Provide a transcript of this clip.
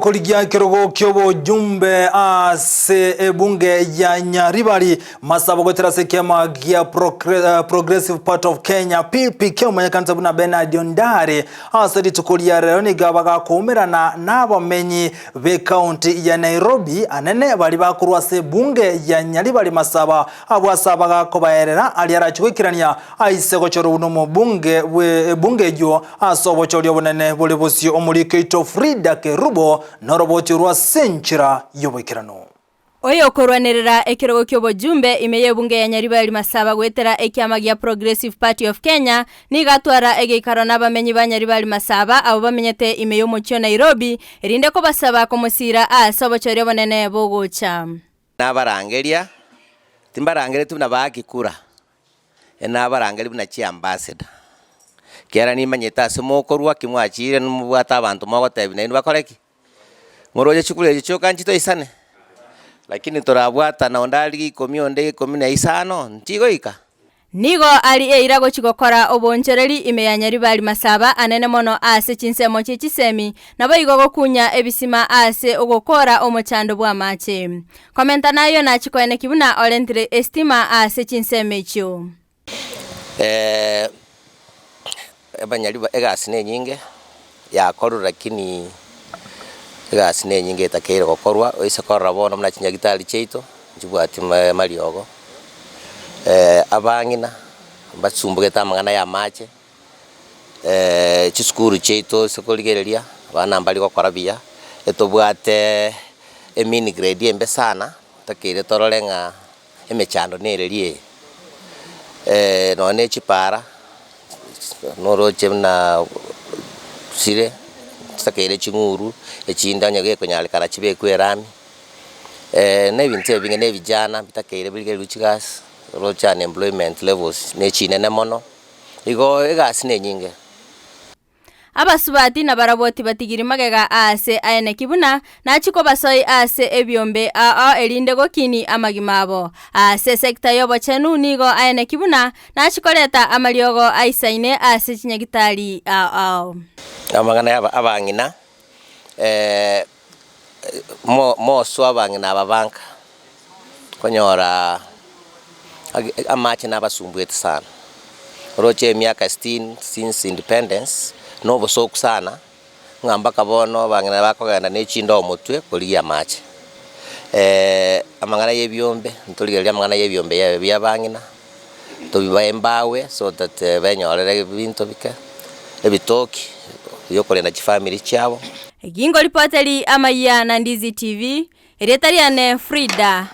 koligia kirogo kyobo jumbe ase ebunge ya Nyaribari masabo gotera sekema gia Progressive Part of Kenya PPK umanyakanza buna Bernard Ondare asadi tukulia rero ni gabaga kumirana n'abamenyi be county ya Nairobi anene bali bakurwa se bunge ya Nyaribari masaba abwasabaga kobaerera ali arachwikirania aise gochoro uno mu bunge jo asobo chori obonene bole bosi omulikeito Frida Kerubo noroboti rwa senchira yobekirano Oyo korwanerera ekirogo ky'obujumbe imeye bunge ya Nyaribari masaba gwetera ekyama gya Progressive Party of Kenya nigatwara egeikaro n'abamenyi ba Nyaribari masaba abo bamenyete imeyo mucyo Nairobi erinde ko basaba komusira asobo chori obonene bogocha n'abarangeria timbarangere tuna bakikura n'abarangeri buna chi ambassador kera ni manyeta asemokorwa kimwachire n'umubwata abantu mogotebi na bakoreki ngoroje chukule choka nchito isane lakini torabwata na ondali komionde komine isano ntigoika nigo ali eirago chigokora obonchereri imeya Nyaribari masaba anene mono ase chinsemo chichisemi nabo igogo kunya ebisima ase ogokora omochando bwa mache komenta nayo na chikoene kibuna olentre estima ase chinseme chyo Nyaribari egasine nyinge yakorura lakini egasine nyinge takere gokorwa oise korra bono mna chinyagitali cheito njibwati mariogo abangina batsumbuge amangana ya mache chiskuru cheito sekoligereria bana mbali gokora bia etobwate emini grade embe sana takere tororenga emechando nererie none chipara noroche na sire takere chinguru echinda nyage konyalekara chibe kwerami nebinte binge nebijana bitakere bilge luchigas rocha unemployment levels nechine nemono igo egasine nyinge abasubati na baraboti batigiri magega ase aene kibuna nachiko basoi ase ebyombe erinde gokini amagimabo ase sekta yobo chenu nigo aene kibuna nachikoleta amaliogo aisaine ase chinyagitali amagana yaba abangina mo swabangina ababanka konyora amache nabasumbuete sana roche miaka 16 since independence no bosoku sana ngamba kabono bangina bakogenda nechindo omutwe koliya mache amangana yebyombe ntoligeria amangana yebyombe ya bangina tobibaembawe so that benyorere bintu bike ebitoki yokorenda chifamily chabo Gingo reporteri amaya na Ndizi TV eretariane Frida